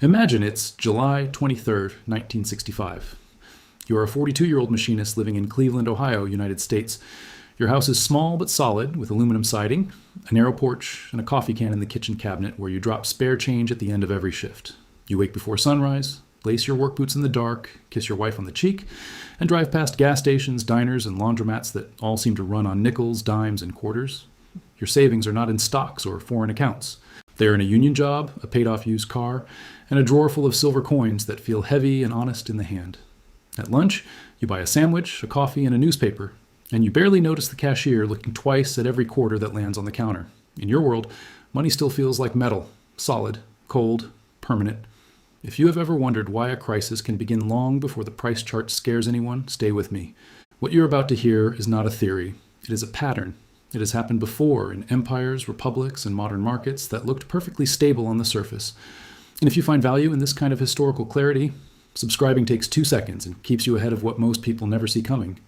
Imagine it's July 23rd, 1965. You are a 42-year-old machinist living in Cleveland, Ohio, United States. Your house is small but solid, with aluminum siding, a narrow porch, and a coffee can in the kitchen cabinet where you drop spare change at the end of every shift. You wake before sunrise, lace your work boots in the dark, kiss your wife on the cheek, and drive past gas stations, diners, and laundromats that all seem to run on nickels, dimes, and quarters. Your savings are not in stocks or foreign accounts. They are in a union job, a paid-off used car, and a drawer full of silver coins that feel heavy and honest in the hand. At lunch, you buy a sandwich, a coffee, and a newspaper, and you barely notice the cashier looking twice at every quarter that lands on the counter. In your world, money still feels like metal, solid, cold, permanent. If you have ever wondered why a crisis can begin long before the price chart scares anyone, stay with me. What you're about to hear is not a theory. It is a pattern. It has happened before in empires, republics, and modern markets that looked perfectly stable on the surface. And if you find value in this kind of historical clarity, subscribing takes 2 seconds and keeps you ahead of what most people never see coming.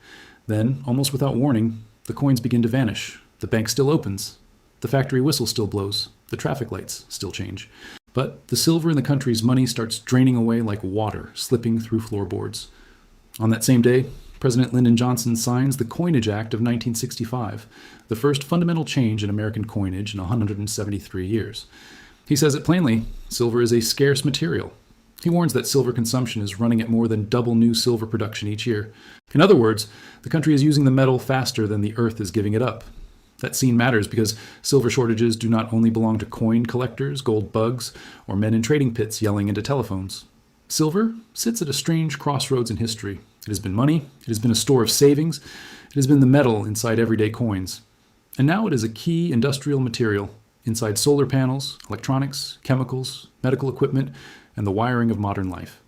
Then, almost without warning, the coins begin to vanish. The bank still opens. The factory whistle still blows. The traffic lights still change. But the silver in the country's money starts draining away like water, slipping through floorboards. On that same day, President Lyndon Johnson signs the Coinage Act of 1965, the first fundamental change in American coinage in 173 years. He says it plainly, silver is a scarce material. He warns that silver consumption is running at more than double new silver production each year. In other words, the country is using the metal faster than the earth is giving it up. That scene matters because silver shortages do not only belong to coin collectors, gold bugs, or men in trading pits yelling into telephones. Silver sits at a strange crossroads in history. It has been money, it has been a store of savings, it has been the metal inside everyday coins. And now it is a key industrial material inside solar panels, electronics, chemicals, medical equipment, and the wiring of modern life.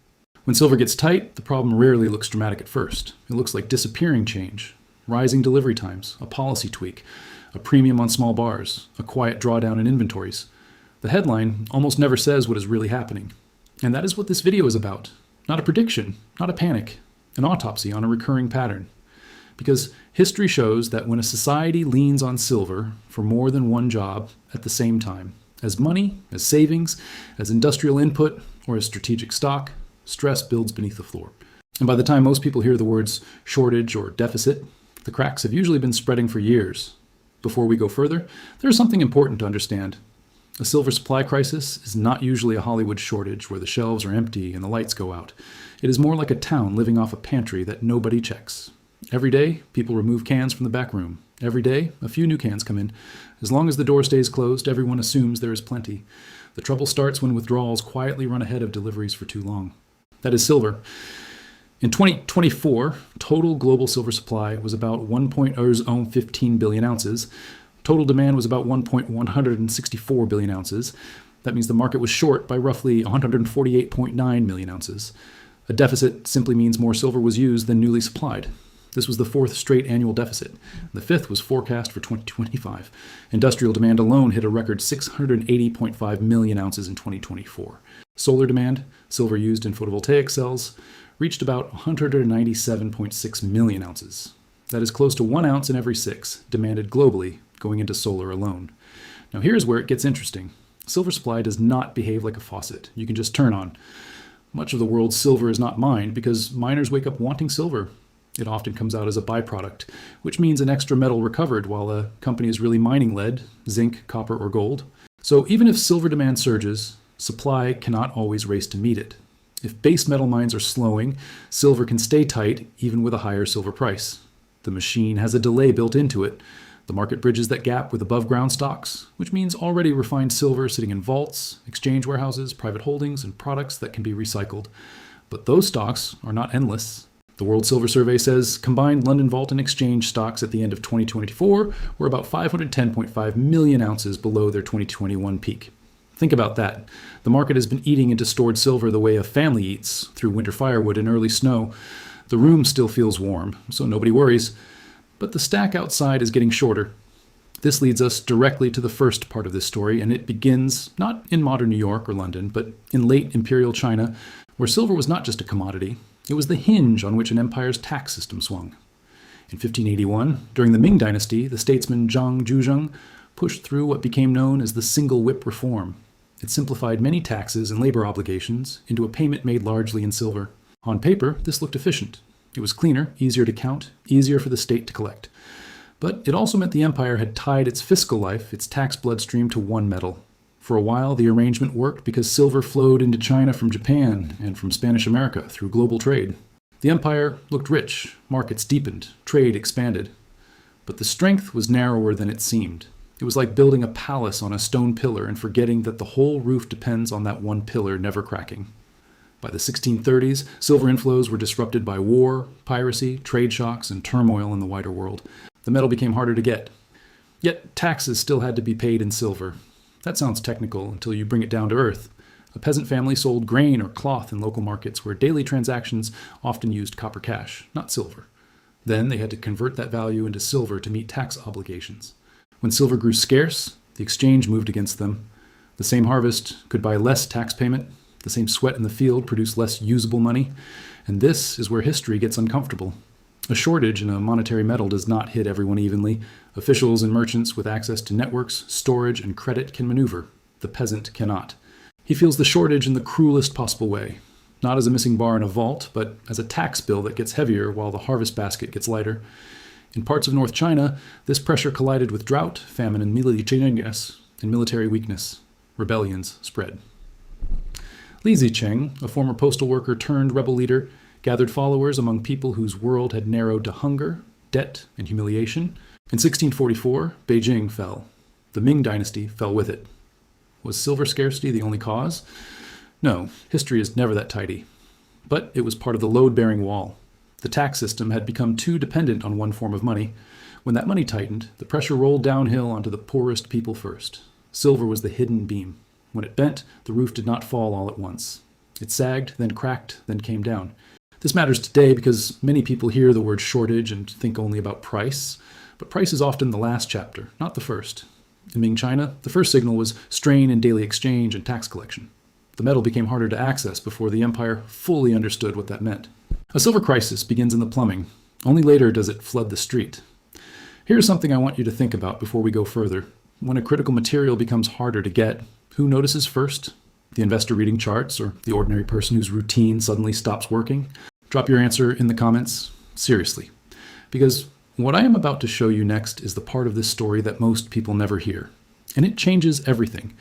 When silver gets tight, the problem rarely looks dramatic at first. It looks like disappearing change, rising delivery times, a policy tweak, a premium on small bars, a quiet drawdown in inventories. The headline almost never says what is really happening. And that is what this video is about. Not a prediction, not a panic, an autopsy on a recurring pattern. Because history shows that when a society leans on silver for more than one job at the same time, as money, as savings, as industrial input, or as strategic stock, stress builds beneath the floor. And by the time most people hear the words shortage or deficit, the cracks have usually been spreading for years. Before we go further, there is something important to understand. A silver supply crisis is not usually a Hollywood shortage where the shelves are empty and the lights go out. It is more like a town living off a pantry that nobody checks. Every day, people remove cans from the back room. Every day, a few new cans come in. As long as the door stays closed, everyone assumes there is plenty. The trouble starts when withdrawals quietly run ahead of deliveries for too long. That is silver. In 2024, total global silver supply was about 1.015 billion ounces. Total demand was about 1.164 billion ounces. That means the market was short by roughly 148.9 million ounces. A deficit simply means more silver was used than newly supplied. This was the fourth straight annual deficit. The fifth was forecast for 2025. Industrial demand alone hit a record 680.5 million ounces in 2024. Solar demand, silver used in photovoltaic cells, reached about 197.6 million ounces. That is close to 1 ounce in every 6 demanded globally going into solar alone. Now here's where it gets interesting. Silver supply does not behave like a faucet you can just turn on. Much of the world's silver is not mined because miners wake up wanting silver. It often comes out as a byproduct, which means an extra metal recovered while a company is really mining lead, zinc, copper, or gold. So even if silver demand surges, supply cannot always race to meet it. If base metal mines are slowing, silver can stay tight even with a higher silver price. The machine has a delay built into it. The market bridges that gap with above-ground stocks, which means already refined silver sitting in vaults, exchange warehouses, private holdings, and products that can be recycled. But those stocks are not endless. The World Silver Survey says combined London Vault and exchange stocks at the end of 2024 were about 510.5 million ounces below their 2021 peak. Think about that. The market has been eating into stored silver the way a family eats through winter firewood and early snow. The room still feels warm, so nobody worries. But the stack outside is getting shorter. This leads us directly to the first part of this story, and it begins not in modern New York or London, but in late imperial China, where silver was not just a commodity. It was the hinge on which an empire's tax system swung. In 1581, during the Ming Dynasty, the statesman Zhang Zhuzheng pushed through what became known as the single whip reform. It simplified many taxes and labor obligations into a payment made largely in silver. On paper, this looked efficient. It was cleaner, easier to count, easier for the state to collect. But it also meant the empire had tied its fiscal life, its tax bloodstream, to one metal. For a while, the arrangement worked because silver flowed into China from Japan and from Spanish America through global trade. The empire looked rich, markets deepened, trade expanded. But the strength was narrower than it seemed. It was like building a palace on a stone pillar and forgetting that the whole roof depends on that one pillar never cracking. By the 1630s, silver inflows were disrupted by war, piracy, trade shocks, and turmoil in the wider world. The metal became harder to get. Yet taxes still had to be paid in silver. That sounds technical until you bring it down to earth. A peasant family sold grain or cloth in local markets where daily transactions often used copper cash, not silver. Then they had to convert that value into silver to meet tax obligations. When silver grew scarce, the exchange moved against them. The same harvest could buy less tax payment. The same sweat in the field produced less usable money. And this is where history gets uncomfortable. A shortage in a monetary metal does not hit everyone evenly. Officials and merchants with access to networks, storage, and credit can maneuver. The peasant cannot. He feels the shortage in the cruelest possible way. Not as a missing bar in a vault, but as a tax bill that gets heavier while the harvest basket gets lighter. In parts of North China, this pressure collided with drought, famine, and military weakness. Rebellions spread. Li Zicheng, a former postal worker turned rebel leader, gathered followers among people whose world had narrowed to hunger, debt, and humiliation. In 1644, Beijing fell. The Ming dynasty fell with it. Was silver scarcity the only cause? No, history is never that tidy. But it was part of the load-bearing wall. The tax system had become too dependent on one form of money. When that money tightened, the pressure rolled downhill onto the poorest people first. Silver was the hidden beam. When it bent, the roof did not fall all at once. It sagged, then cracked, then came down. This matters today because many people hear the word shortage and think only about price. But price is often the last chapter, not the first. In Ming China, the first signal was strain in daily exchange and tax collection. The metal became harder to access before the empire fully understood what that meant. A silver crisis begins in the plumbing. Only later does it flood the street. Here's something I want you to think about before we go further. When a critical material becomes harder to get, who notices first? The investor reading charts or the ordinary person whose routine suddenly stops working? Drop your answer in the comments, seriously. Because what I am about to show you next is the part of this story that most people never hear. And it changes everything.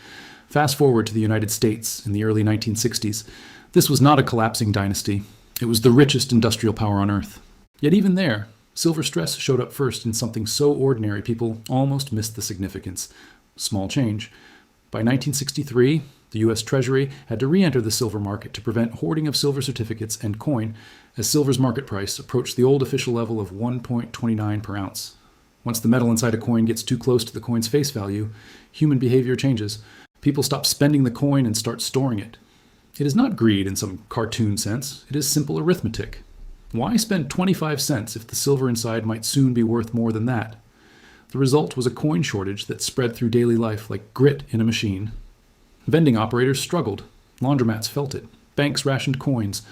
Fast forward to the United States in the early 1960s. This was not a collapsing dynasty. It was the richest industrial power on earth. Yet even there, silver stress showed up first in something so ordinary people almost missed the significance. Small change. By 1963, the U.S. Treasury had to re-enter the silver market to prevent hoarding of silver certificates and coin as silver's market price approached the old official level of 1.29 per ounce. Once the metal inside a coin gets too close to the coin's face value, human behavior changes. People stop spending the coin and start storing it. It is not greed in some cartoon sense. It is simple arithmetic. Why spend 25 cents if the silver inside might soon be worth more than that? The result was a coin shortage that spread through daily life like grit in a machine. Vending operators struggled. Laundromats felt it. Banks rationed coins.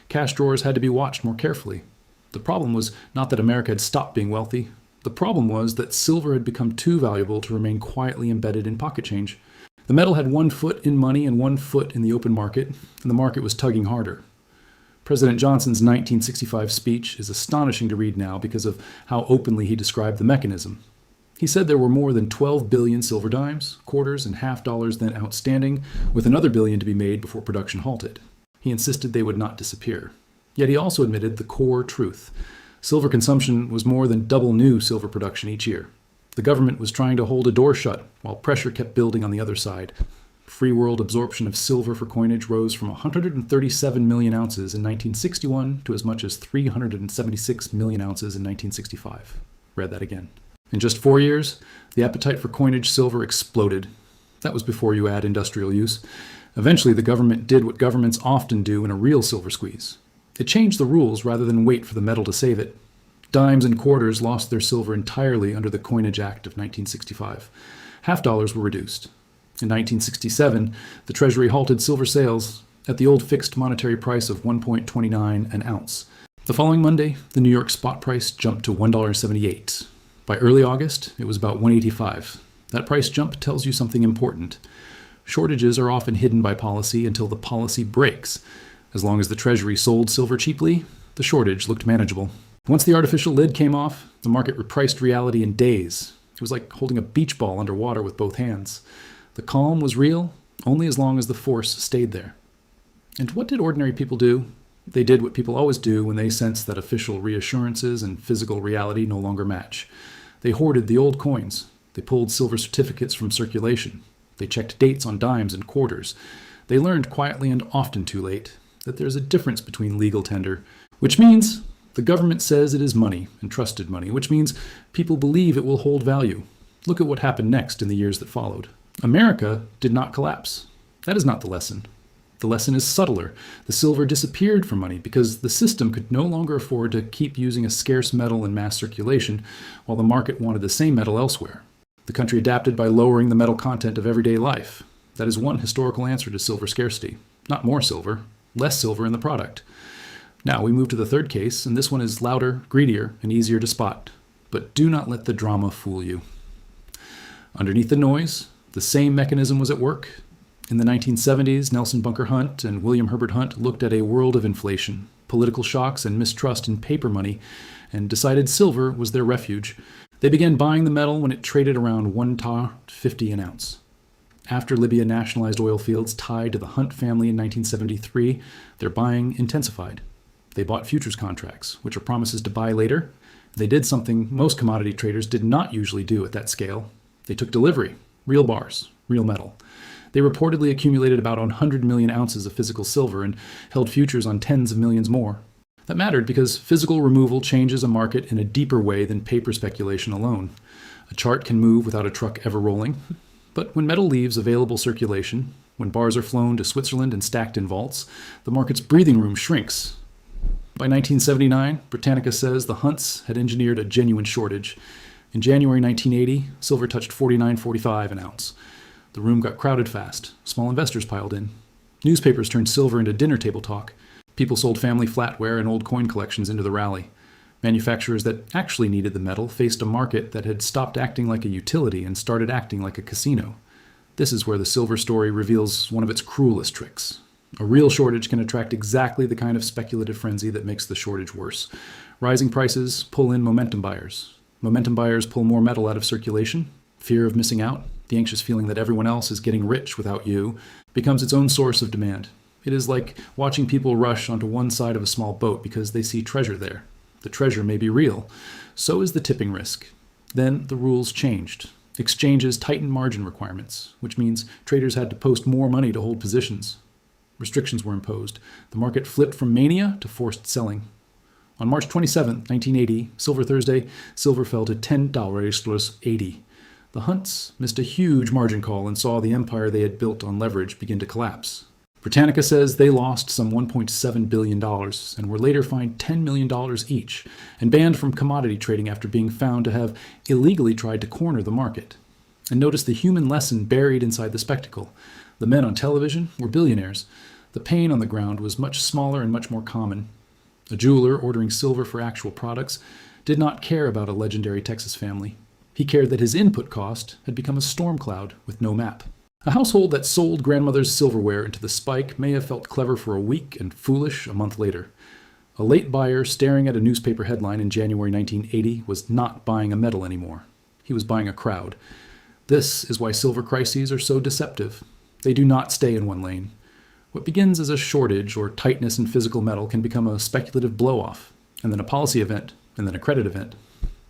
Cash drawers had to be watched more carefully. The problem was not that America had stopped being wealthy. The problem was that silver had become too valuable to remain quietly embedded in pocket change. The metal had one foot in money and one foot in the open market, and the market was tugging harder. President Johnson's 1965 speech is astonishing to read now because of how openly he described the mechanism. He said there were more than 12 billion silver dimes, quarters, and half dollars then outstanding, with another billion to be made before production halted. He insisted they would not disappear. Yet he also admitted the core truth. Silver consumption was more than double new silver production each year. The government was trying to hold a door shut while pressure kept building on the other side. Free world absorption of silver for coinage rose from 137 million ounces in 1961 to as much as 376 million ounces in 1965. Read that again. In just 4 years, the appetite for coinage silver exploded. That was before you add industrial use. Eventually, the government did what governments often do in a real silver squeeze. It changed the rules rather than wait for the metal to save it. Dimes and quarters lost their silver entirely under the Coinage Act of 1965. Half dollars were reduced. In 1967, the Treasury halted silver sales at the old fixed monetary price of $1.29 an ounce. The following Monday, the New York spot price jumped to $1.78. By early August, it was about $1.85. That price jump tells you something important. Shortages are often hidden by policy until the policy breaks. As long as the Treasury sold silver cheaply, the shortage looked manageable. Once the artificial lid came off, the market repriced reality in days. It was like holding a beach ball underwater with both hands. The calm was real only as long as the force stayed there. And what did ordinary people do? They did what people always do when they sense that official reassurances and physical reality no longer match. They hoarded the old coins. They pulled silver certificates from circulation. They checked dates on dimes and quarters. They learned quietly and often too late that there's a difference between legal tender, which means the government says it is money and trusted money, which means people believe it will hold value. Look at what happened next in the years that followed. America did not collapse. That is not the lesson. The lesson is subtler. The silver disappeared from money because the system could no longer afford to keep using a scarce metal in mass circulation while the market wanted the same metal elsewhere. The country adapted by lowering the metal content of everyday life. That is one historical answer to silver scarcity. Not more silver, less silver in the product. Now we move to the third case, and this one is louder, greedier, and easier to spot. But do not let the drama fool you. Underneath the noise, the same mechanism was at work. In the 1970s, Nelson Bunker Hunt and William Herbert Hunt looked at a world of inflation, political shocks, and mistrust in paper money, and decided silver was their refuge. They began buying the metal when it traded around $1.50 an ounce. After Libya nationalized oil fields tied to the Hunt family in 1973, their buying intensified. They bought futures contracts, which are promises to buy later. They did something most commodity traders did not usually do at that scale. They took delivery, real bars, real metal. They reportedly accumulated about 100 million ounces of physical silver and held futures on tens of millions more. That mattered because physical removal changes a market in a deeper way than paper speculation alone. A chart can move without a truck ever rolling. But when metal leaves available circulation, when bars are flown to Switzerland and stacked in vaults, the market's breathing room shrinks. By 1979, Britannica says the Hunts had engineered a genuine shortage. In January 1980, silver touched $49.45 an ounce. The room got crowded fast. Small investors piled in. Newspapers turned silver into dinner table talk. People sold family flatware and old coin collections into the rally. Manufacturers that actually needed the metal faced a market that had stopped acting like a utility and started acting like a casino. This is where the silver story reveals one of its cruelest tricks. A real shortage can attract exactly the kind of speculative frenzy that makes the shortage worse. Rising prices pull in momentum buyers. Momentum buyers pull more metal out of circulation. Fear of missing out, the anxious feeling that everyone else is getting rich without you, becomes its own source of demand. It is like watching people rush onto one side of a small boat because they see treasure there. The treasure may be real. So is the tipping risk. Then the rules changed. Exchanges tightened margin requirements, which means traders had to post more money to hold positions. Restrictions were imposed. The market flipped from mania to forced selling. On March 27, 1980, Silver Thursday, silver fell to $10.80. The Hunts missed a huge margin call and saw the empire they had built on leverage begin to collapse. Britannica says they lost some $1.7 billion and were later fined $10 million each and banned from commodity trading after being found to have illegally tried to corner the market. And notice the human lesson buried inside the spectacle. The men on television were billionaires. The pain on the ground was much smaller and much more common. A jeweler ordering silver for actual products did not care about a legendary Texas family. He cared that his input cost had become a storm cloud with no map. A household that sold grandmother's silverware into the spike may have felt clever for a week and foolish a month later. A late buyer staring at a newspaper headline in January 1980 was not buying a metal anymore. He was buying a crowd. This is why silver crises are so deceptive. They do not stay in one lane. What begins as a shortage or tightness in physical metal can become a speculative blow-off, and then a policy event, and then a credit event.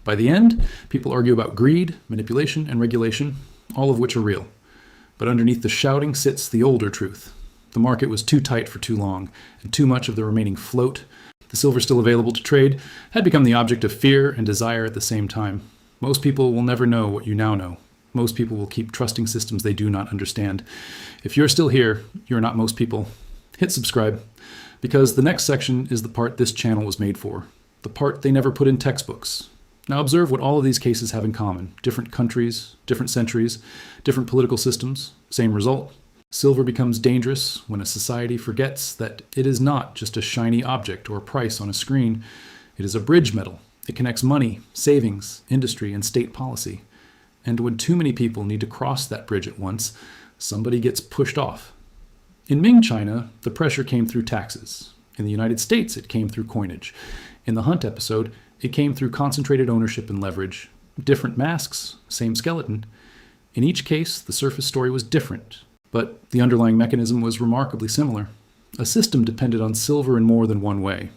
By the end, people argue about greed, manipulation, and regulation, all of which are real. But underneath the shouting sits the older truth. The market was too tight for too long, and too much of the remaining float, the silver still available to trade, had become the object of fear and desire at the same time. Most people will never know what you now know. Most people will keep trusting systems they do not understand. If you're still here, you're not most people. Hit subscribe, because the next section is the part this channel was made for, the part they never put in textbooks. Now observe what all of these cases have in common. Different countries, different centuries, different political systems, same result. Silver becomes dangerous when a society forgets that it is not just a shiny object or a price on a screen. It is a bridge metal. It connects money, savings, industry, and state policy. And when too many people need to cross that bridge at once, Somebody gets pushed off. In Ming China, the pressure came through taxes. In the United States, it came through coinage. In the Hunt episode, it came through concentrated ownership and leverage. Different masks, same skeleton. In each case, the surface story was different, but the underlying mechanism was remarkably similar. A system depended on silver in more than one way.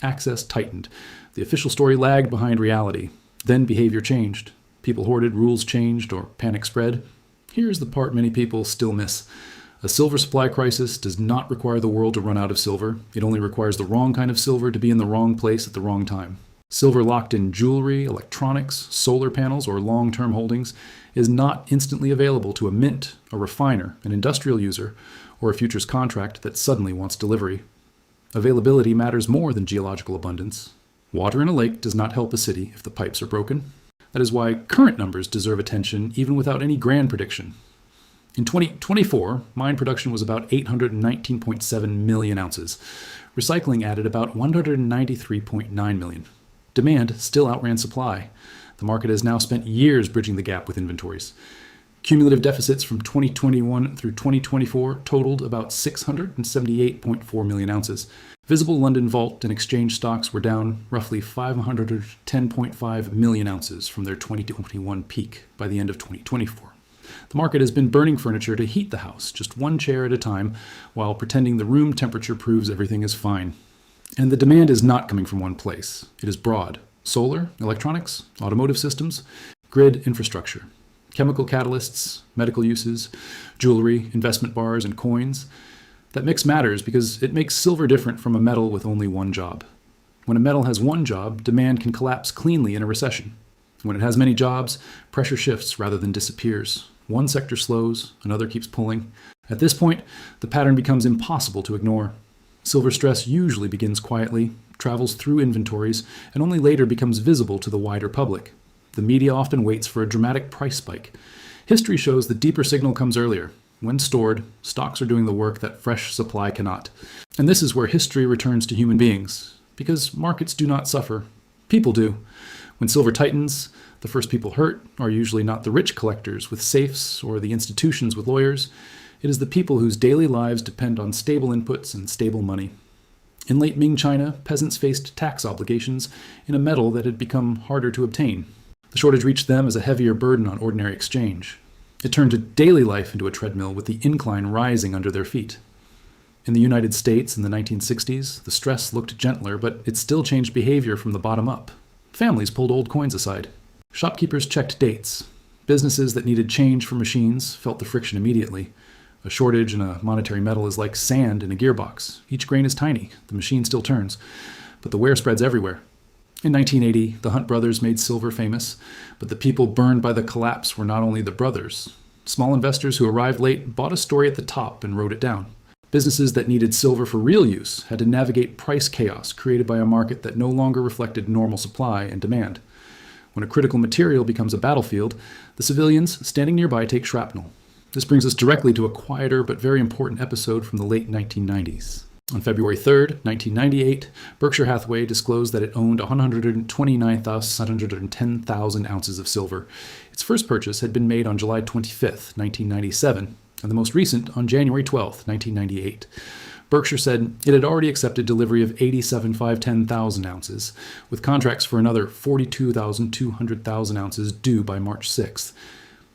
Access tightened. The official story lagged behind reality. Then behavior changed. People hoarded, rules changed, or panic spread. Here's the part many people still miss. A silver supply crisis does not require the world to run out of silver. It only requires the wrong kind of silver to be in the wrong place at the wrong time. Silver locked in jewelry, electronics, solar panels, or long-term holdings is not instantly available to a mint, a refiner, an industrial user, or a futures contract that suddenly wants delivery. Availability matters more than geological abundance. Water in a lake does not help a city if the pipes are broken. That is why current numbers deserve attention even without any grand prediction. In 2024, mine production was about 819.7 million ounces. Recycling added about 193.9 million. Demand still outran supply. The market has now spent years bridging the gap with inventories. Cumulative deficits from 2021 through 2024 totaled about 678.4 million ounces. Visible London Vault and exchange stocks were down roughly 510.5 million ounces from their 2021 peak by the end of 2024. The market has been burning furniture to heat the house, just one chair at a time, while pretending the room temperature proves everything is fine. And the demand is not coming from one place. It is broad. Solar, electronics, automotive systems, grid infrastructure, chemical catalysts, medical uses, jewelry, investment bars, and coins. That mix matters because it makes silver different from a metal with only one job. When a metal has one job, demand can collapse cleanly in a recession. When it has many jobs, pressure shifts rather than disappears. One sector slows, another keeps pulling. At this point, the pattern becomes impossible to ignore. Silver stress usually begins quietly, travels through inventories, and only later becomes visible to the wider public. The media often waits for a dramatic price spike. History shows the deeper signal comes earlier. When stored, stocks are doing the work that fresh supply cannot. And this is where history returns to human beings, because markets do not suffer. People do. When silver tightens, the first people hurt are usually not the rich collectors with safes or the institutions with lawyers. It is the people whose daily lives depend on stable inputs and stable money. In late Ming China, peasants faced tax obligations in a metal that had become harder to obtain. The shortage reached them as a heavier burden on ordinary exchange. It turned daily life into a treadmill with the incline rising under their feet. In the United States in the 1960s, the stress looked gentler, but it still changed behavior from the bottom up. Families pulled old coins aside. Shopkeepers checked dates. Businesses that needed change for machines felt the friction immediately. A shortage in a monetary metal is like sand in a gearbox. Each grain is tiny. The machine still turns. But the wear spreads everywhere. In 1980, the Hunt brothers made silver famous, but the people burned by the collapse were not only the brothers. Small investors who arrived late bought a story at the top and wrote it down. Businesses that needed silver for real use had to navigate price chaos created by a market that no longer reflected normal supply and demand. When a critical material becomes a battlefield, the civilians standing nearby take shrapnel. This brings us directly to a quieter but very important episode from the late 1990s. On February 3rd, 1998, Berkshire Hathaway disclosed that it owned 129,710,000 ounces of silver. Its first purchase had been made on July 25th, 1997, and the most recent on January 12th, 1998. Berkshire said it had already accepted delivery of 87,510,000 ounces, with contracts for another 42,200,000 ounces due by March 6th.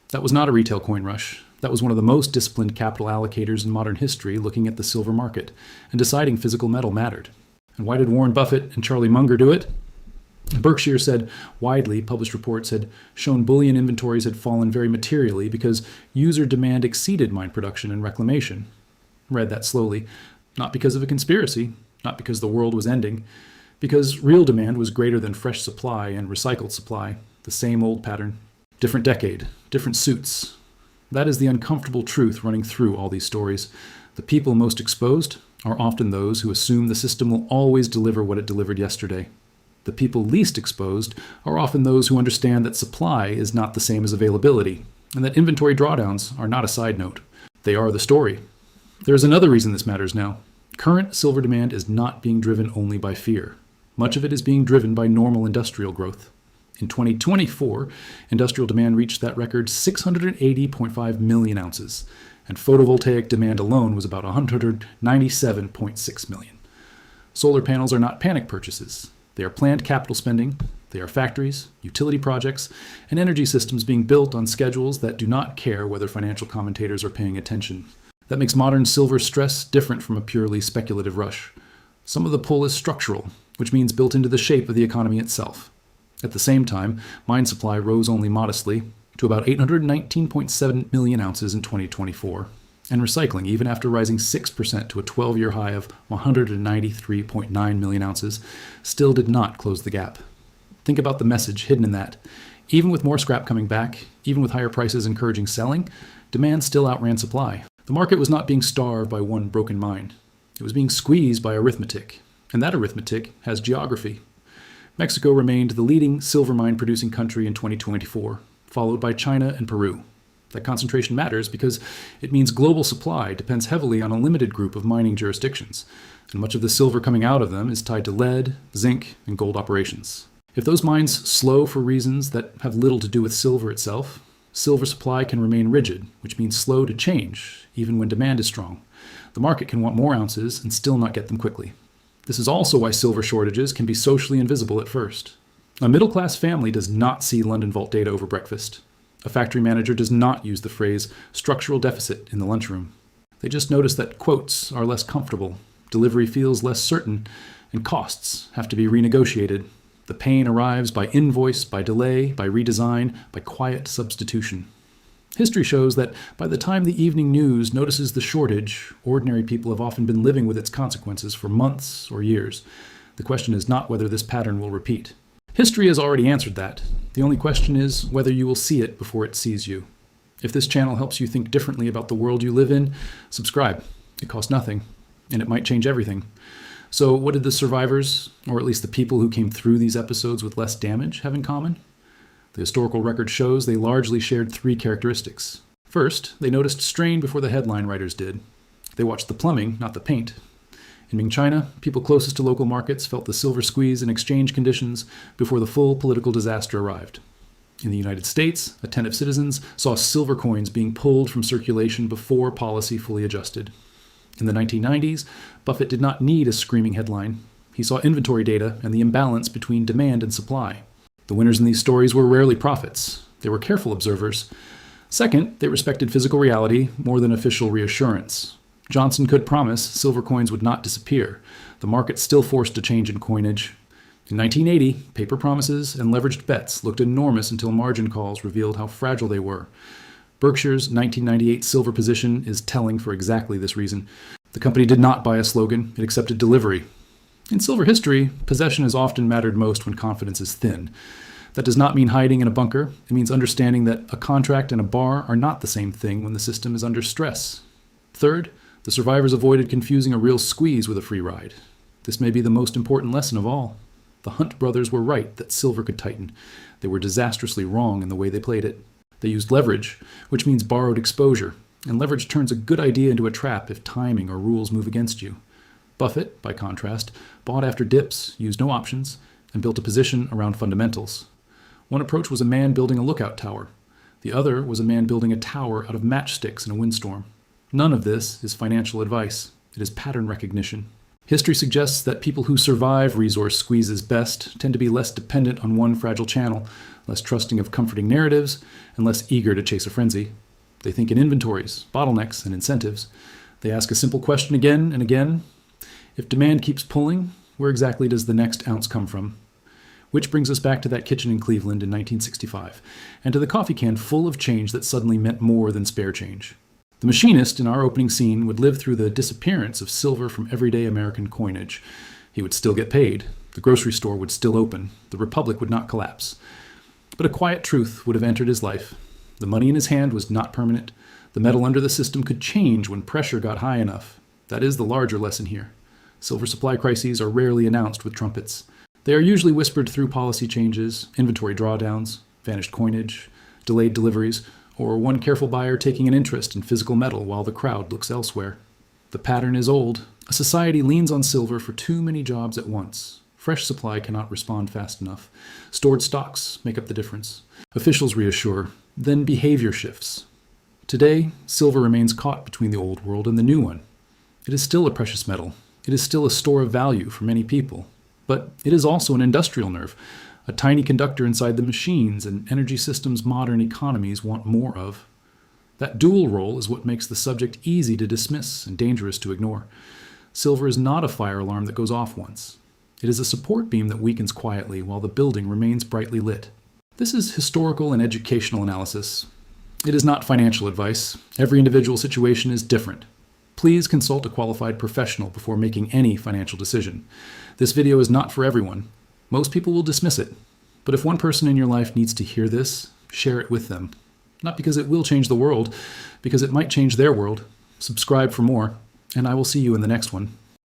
That was not a retail coin rush. That was one of the most disciplined capital allocators in modern history looking at the silver market and deciding physical metal mattered. And why did Warren Buffett and Charlie Munger do it? Berkshire said widely published reports had shown bullion inventories had fallen very materially because user demand exceeded mine production and reclamation. Read that slowly. Not because of a conspiracy, not because the world was ending, because real demand was greater than fresh supply and recycled supply, the same old pattern. Different decade, different suits. That is the uncomfortable truth running through all these stories. The people most exposed are often those who assume the system will always deliver what it delivered yesterday. The people least exposed are often those who understand that supply is not the same as availability, and that inventory drawdowns are not a side note. They are the story. There is another reason this matters now. Current silver demand is not being driven only by fear. Much of it is being driven by normal industrial growth. In 2024, industrial demand reached that record 680.5 million ounces. and photovoltaic demand alone was about 197.6 million. Solar panels are not panic purchases. They are planned capital spending. They are factories, utility projects, and energy systems being built on schedules that do not care whether financial commentators are paying attention. That makes modern silver stress different from a purely speculative rush. Some of the pull is structural, which means built into the shape of the economy itself. At the same time, mine supply rose only modestly to about 819.7 million ounces in 2024, and recycling, even after rising 6% to a 12-year high of 193.9 million ounces, still did not close the gap. Think about the message hidden in that. Even with more scrap coming back, even with higher prices encouraging selling, demand still outran supply. The market was not being starved by one broken mine. It was being squeezed by arithmetic, and that arithmetic has geography. Mexico remained the leading silver mine producing country in 2024, followed by China and Peru. That concentration matters because it means global supply depends heavily on a limited group of mining jurisdictions, and much of the silver coming out of them is tied to lead, zinc, and gold operations. If those mines slow for reasons that have little to do with silver itself, silver supply can remain rigid, which means slow to change, even when demand is strong. The market can want more ounces and still not get them quickly. This is also why silver shortages can be socially invisible at first. A middle-class family does not see London Vault data over breakfast. A factory manager does not use the phrase structural deficit in the lunchroom. They just notice that quotes are less comfortable, delivery feels less certain, and costs have to be renegotiated. The pain arrives by invoice, by delay, by redesign, by quiet substitution. History shows that by the time the evening news notices the shortage, ordinary people have often been living with its consequences for months or years. The question is not whether this pattern will repeat. History has already answered that. The only question is whether you will see it before it sees you. If this channel helps you think differently about the world you live in, subscribe. It costs nothing, and it might change everything. So what did the survivors, or at least the people who came through these episodes with less damage, have in common? The historical record shows they largely shared three characteristics. First, they noticed strain before the headline writers did. They watched the plumbing, not the paint. In Ming China, people closest to local markets felt the silver squeeze in exchange conditions before the full political disaster arrived. In the United States, attentive citizens saw silver coins being pulled from circulation before policy fully adjusted. In the 1990s, Buffett did not need a screaming headline. He saw inventory data and the imbalance between demand and supply. The winners in these stories were rarely prophets. They were careful observers. Second, they respected physical reality more than official reassurance. Johnson could promise silver coins would not disappear. The market still forced a change in coinage. In 1980, paper promises and leveraged bets looked enormous until margin calls revealed how fragile they were. Berkshire's 1998 silver position is telling for exactly this reason. The company did not buy a slogan, it accepted delivery. In silver history, possession has often mattered most when confidence is thin. That does not mean hiding in a bunker. It means understanding that a contract and a bar are not the same thing when the system is under stress. Third, the survivors avoided confusing a real squeeze with a free ride. This may be the most important lesson of all. The Hunt brothers were right that silver could tighten. They were disastrously wrong in the way they played it. They used leverage, which means borrowed exposure, and leverage turns a good idea into a trap if timing or rules move against you. Buffett, by contrast, bought after dips, used no options, and built a position around fundamentals. One approach was a man building a lookout tower. The other was a man building a tower out of matchsticks in a windstorm. None of this is financial advice. It is pattern recognition. History suggests that people who survive resource squeezes best tend to be less dependent on one fragile channel, less trusting of comforting narratives, and less eager to chase a frenzy. They think in inventories, bottlenecks, and incentives. They ask a simple question again and again. If demand keeps pulling, where exactly does the next ounce come from? Which brings us back to that kitchen in Cleveland in 1965, and to the coffee can full of change that suddenly meant more than spare change. The machinist in our opening scene would live through the disappearance of silver from everyday American coinage. He would still get paid. The grocery store would still open. The republic would not collapse. But a quiet truth would have entered his life. The money in his hand was not permanent. The metal under the system could change when pressure got high enough. That is the larger lesson here. Silver supply crises are rarely announced with trumpets. They are usually whispered through policy changes, inventory drawdowns, vanished coinage, delayed deliveries, or one careful buyer taking an interest in physical metal while the crowd looks elsewhere. The pattern is old. A society leans on silver for too many jobs at once. Fresh supply cannot respond fast enough. Stored stocks make up the difference. Officials reassure. Then behavior shifts. Today, silver remains caught between the old world and the new one. It is still a precious metal. It is still a store of value for many people. But it is also an industrial nerve, a tiny conductor inside the machines and energy systems modern economies want more of. That dual role is what makes the subject easy to dismiss and dangerous to ignore. Silver is not a fire alarm that goes off once. It is a support beam that weakens quietly while the building remains brightly lit. This is historical and educational analysis. It is not financial advice. Every individual situation is different. Please consult a qualified professional before making any financial decision. This video is not for everyone. Most people will dismiss it. But if one person in your life needs to hear this, share it with them. Not because it will change the world, because it might change their world. Subscribe for more, and I will see you in the next one.